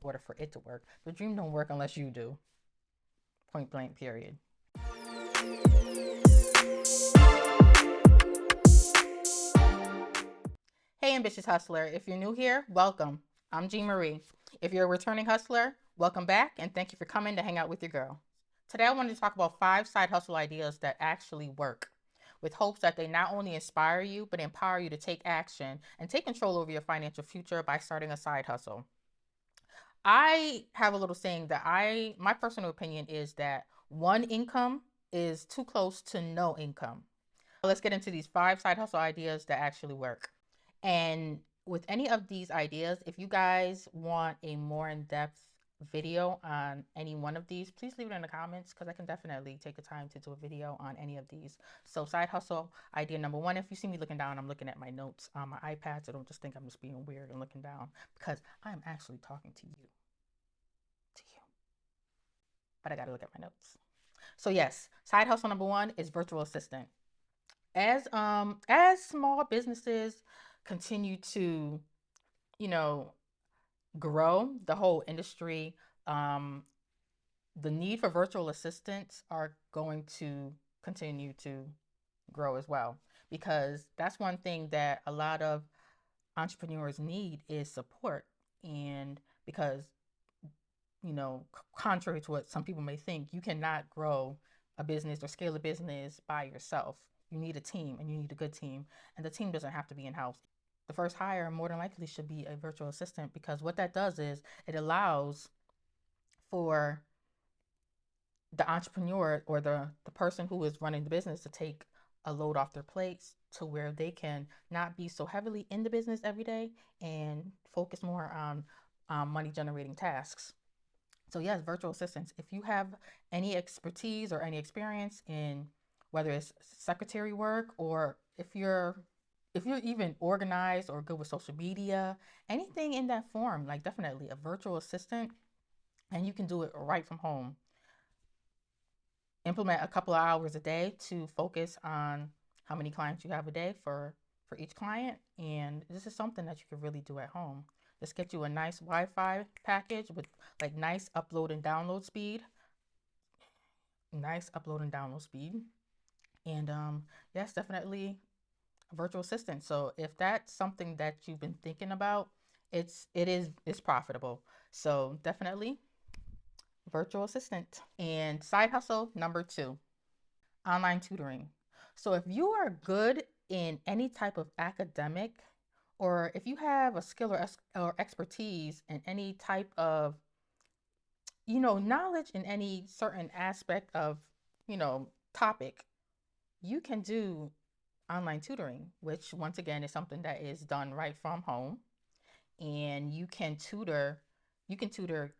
order for it to work. The dream don't work unless you do. Point blank, period. Hey, ambitious hustler. If you're new here, welcome. I'm GMerie. If you're a returning hustler, welcome back and thank you for coming to hang out with your girl. Today, I wanted to talk about 5 side hustle ideas that actually work, with hopes that they not only inspire you, but empower you to take action and take control over your financial future by starting a side hustle. I have a little saying that my personal opinion is that one income is too close to no income. Let's get into these 5 side hustle ideas that actually work. And with any of these ideas, if you guys want a more in-depth video on any one of these, please leave it in the comments because I can definitely take the time to do a video on any of these. So side hustle idea number 1, if you see me looking down, I'm looking at my notes on my iPad, so don't just think I'm just being weird and looking down, because I'm actually talking to you. But I gotta look at my notes. So yes, side hustle number 1 is virtual assistant. As small businesses continue to, you know, grow, the whole industry, the need for virtual assistants are going to continue to grow as well, because that's one thing that a lot of entrepreneurs need is support. And because, contrary to what some people may think, you cannot grow a business or scale a business by yourself. You need a team, and you need a good team, and the team doesn't have to be in-house. The first hire more than likely should be a virtual assistant, because what that does is it allows for the entrepreneur or the person who is running the business to take a load off their plates, to where they can not be so heavily in the business every day and focus more on money generating tasks. So yes, virtual assistants. If you have any expertise or any experience in whether it's secretary work, or if you're even organized or good with social media, anything in that form, like definitely a virtual assistant, and you can do it right from home. Implement a couple of hours a day to focus on how many clients you have a day for each client, and this is something that you can really do at home. Just get you a nice Wi-Fi package with like nice upload and download speed, and yes, definitely a virtual assistant. So if that's something that you've been thinking about, it's profitable. So definitely virtual assistant. And side hustle number 2, online tutoring. So if you are good in any type of academic, or if you have a skill or expertise in any type of, knowledge in any certain aspect of, topic, you can do online tutoring, which once again is something that is done right from home. And you can tutor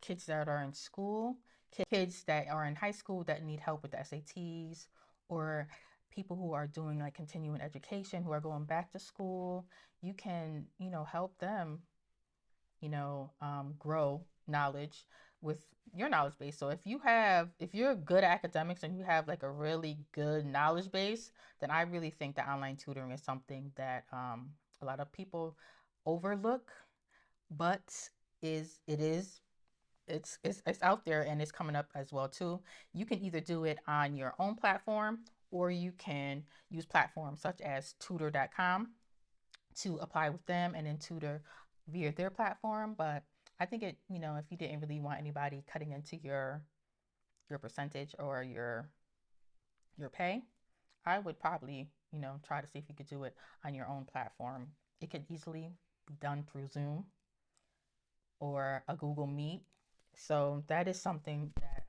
kids that are in school, kids that are in high school that need help with the SATs, or people who are doing like continuing education, who are going back to school. You can, help them, grow knowledge with your knowledge base. So if you're good at academics and you have like a really good knowledge base, then I really think that online tutoring is something that a lot of people overlook, but is it is it's out there and it's coming up as well too. You can either do it on your own platform, or you can use platforms such as tutor.com to apply with them and then tutor via their platform. But I think if you didn't really want anybody cutting into your percentage or your pay, I would probably, try to see if you could do it on your own platform. It could easily be done through Zoom or a Google Meet. So that is something that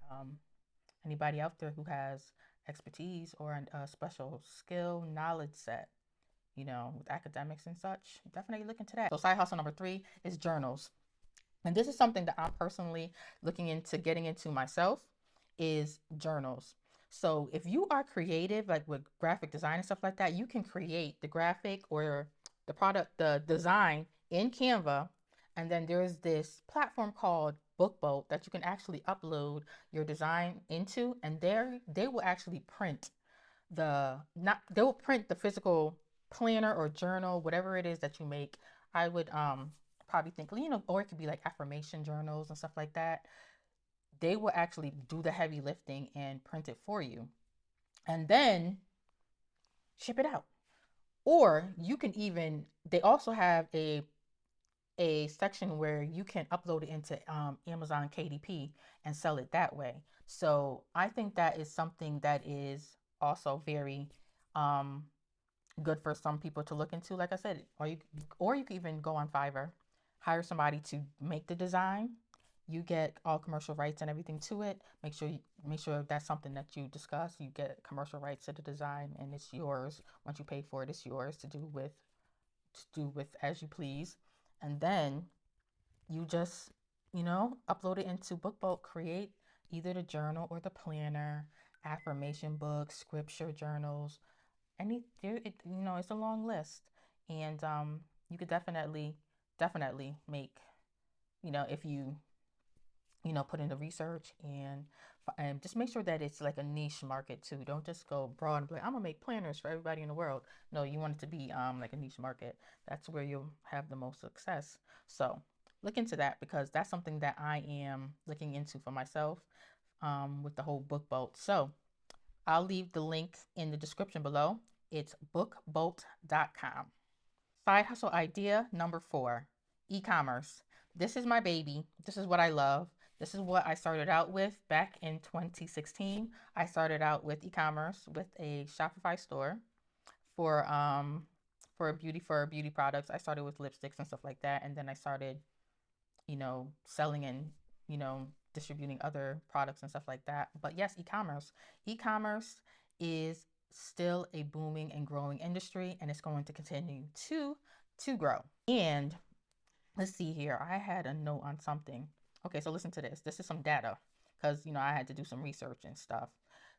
anybody out there who has expertise or a special skill knowledge set, with academics and such, definitely look into that. So side hustle number 3 is journals. And this is something that I'm personally looking into getting into myself, is journals. So if you are creative, like with graphic design and stuff like that, you can create the graphic or the product, the design in Canva. And then there's this platform called Beaute that you can actually upload your design into, and they will actually print they will print the physical planner or journal, whatever it is that you make. I would probably think, or it could be like affirmation journals and stuff like that. They will actually do the heavy lifting and print it for you, and then ship it out. Or you can even, they also have a section where you can upload it into Amazon KDP and sell it that way. So I think that is something that is also very um, good for some people to look into. Like I said, or you can even go on Fiverr, hire somebody to make the design. You get all commercial rights and everything to it. Make sure that's something that you discuss. You get commercial rights to the design, and it's yours. Once you pay for it, it's yours to do with as you please. And then you just, upload it into BookBoat, create either the journal or the planner, affirmation books, scripture journals, it's a long list. And you could definitely make, if you, put in the research and just make sure that it's like a niche market too. Don't just go broad and be like, I'm gonna make planners for everybody in the world. No, you want it to be like a niche market. That's where you'll have the most success. So look into that because that's something that I am looking into for myself with the whole book boat. So I'll leave the link in the description below. It's bookboat.com. Side hustle idea number 4, e-commerce. This is my baby. This is what I love. This is what I started out with back in 2016. I started out with e-commerce with a Shopify store for beauty products. I started with lipsticks and stuff like that, and then I started, selling and, distributing other products and stuff like that. But yes, e-commerce. E-commerce is still a booming and growing industry, and it's going to continue to grow. And let's see here. I had a note on something. Okay, so listen to this. This is some data because, I had to do some research and stuff.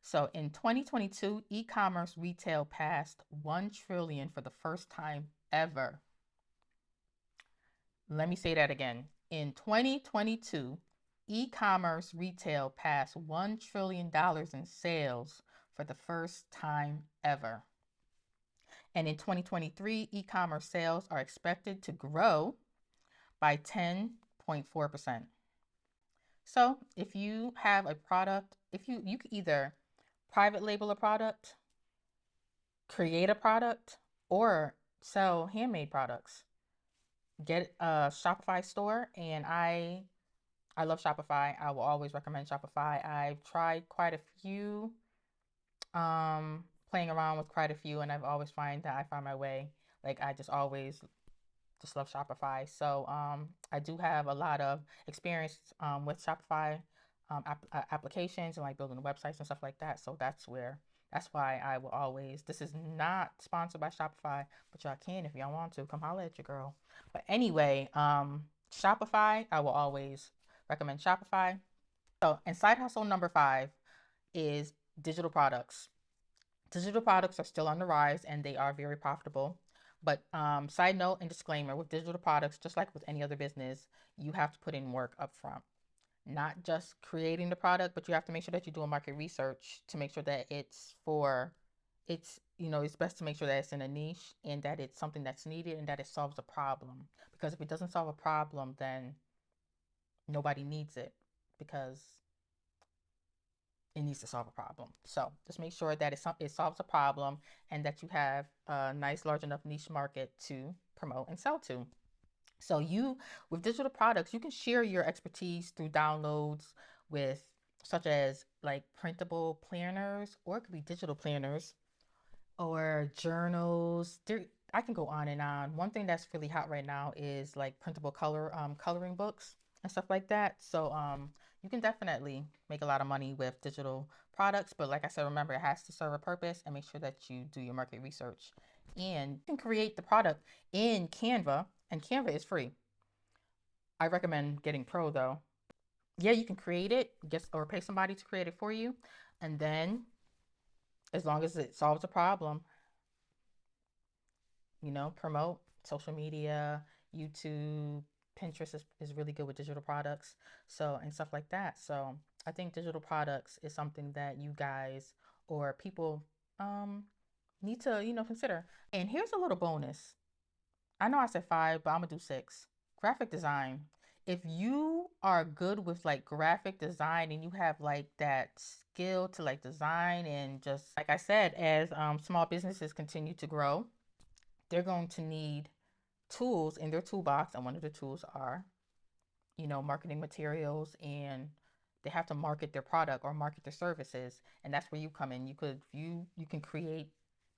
So in 2022, e-commerce retail passed 1 trillion for the first time ever. Let me say that again. In 2022, e-commerce retail passed $1 trillion in sales for the first time ever. And in 2023, e-commerce sales are expected to grow by 10.4%. So if you have a product, if you can either private label a product, create a product, or sell handmade products. Get a Shopify store, and I love Shopify. I will always recommend Shopify. I've tried quite a few, playing around with quite a few, and I've always find that I find my way. Like I just love Shopify. So I do have a lot of experience with Shopify applications and like building websites and stuff like that. So that's why I will always. This is not sponsored by Shopify, but y'all can if y'all want to come holler at your girl. But anyway, Shopify, I will always recommend Shopify. So, and side hustle number 5 is digital products. Digital products are still on the rise and they are very profitable. But side note and disclaimer with digital products, just like with any other business, you have to put in work up front. Not just creating the product, but you have to make sure that you're doing market research to make sure that it's best to make sure that it's in a niche and that it's something that's needed and that it solves a problem. Because if it doesn't solve a problem, then nobody needs it because it needs to solve a problem. So just make sure that it solves a problem and that you have a nice, large enough niche market to promote and sell to. So with digital products, you can share your expertise through downloads with such as like printable planners, or it could be digital planners or journals. I can go on and on. One thing that's really hot right now is like printable coloring books and stuff like that. So you can definitely make a lot of money with digital products, but like I said, remember it has to serve a purpose and make sure that you do your market research. And you can create the product in Canva, and Canva is free. I recommend getting Pro though. Yeah, you can create it, or pay somebody to create it for you, and then as long as it solves a problem, promote social media, YouTube, Pinterest is really good with digital products. So, and stuff like that. So I think digital products is something that you guys or people need to, consider. And here's a little bonus. I know I said 5, but I'm gonna do 6. Graphic design. If you are good with like graphic design and you have like that skill to like design, and just like I said, as small businesses continue to grow, they're going to need tools in their toolbox. And one of the tools are, marketing materials, and they have to market their product or market their services. And that's where you come in. You can create,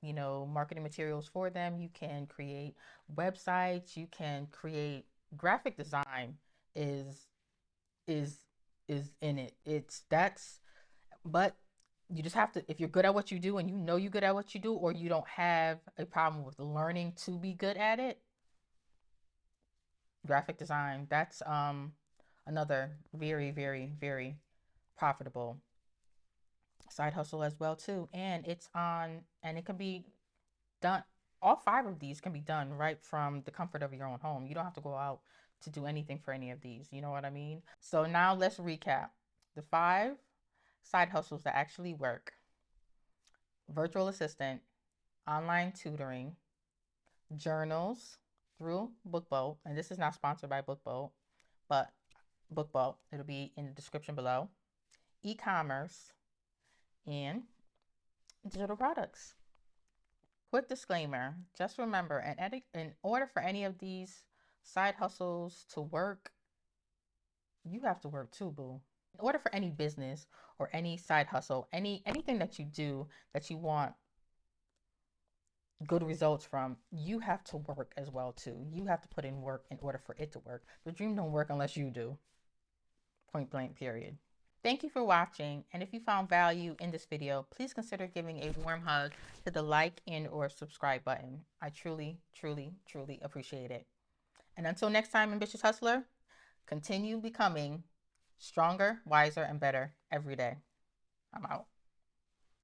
marketing materials for them. You can create websites. You can create graphic design is is is in it. It's that's but you just have to, if you're good at what you do and you're good at what you do, or you don't have a problem with learning to be good at it, graphic design, that's another very, very, very profitable side hustle as well too. And it can be done, all five of these can be done right from the comfort of your own home. You don't have to go out to do anything for any of these. You know what I mean? So now let's recap the five side hustles that actually work: virtual assistant, online tutoring, journals through BookBoat. And this is not sponsored by BookBoat, but BookBoat, it'll be in the description below. E-commerce and digital products. Quick disclaimer, just remember, in order for any of these side hustles to work, you have to work too, boo. In order for any business or any side hustle, anything that you do that you want good results from, you have to work as well too. You have to put in work in order for it to work. The dream don't work unless you do. Point blank, period. Thank you for watching, and if you found value in this video, please consider giving a warm hug to the like and or subscribe button. I truly, truly, truly appreciate it. And until next time, ambitious hustler, continue becoming stronger, wiser, and better every day. I'm out.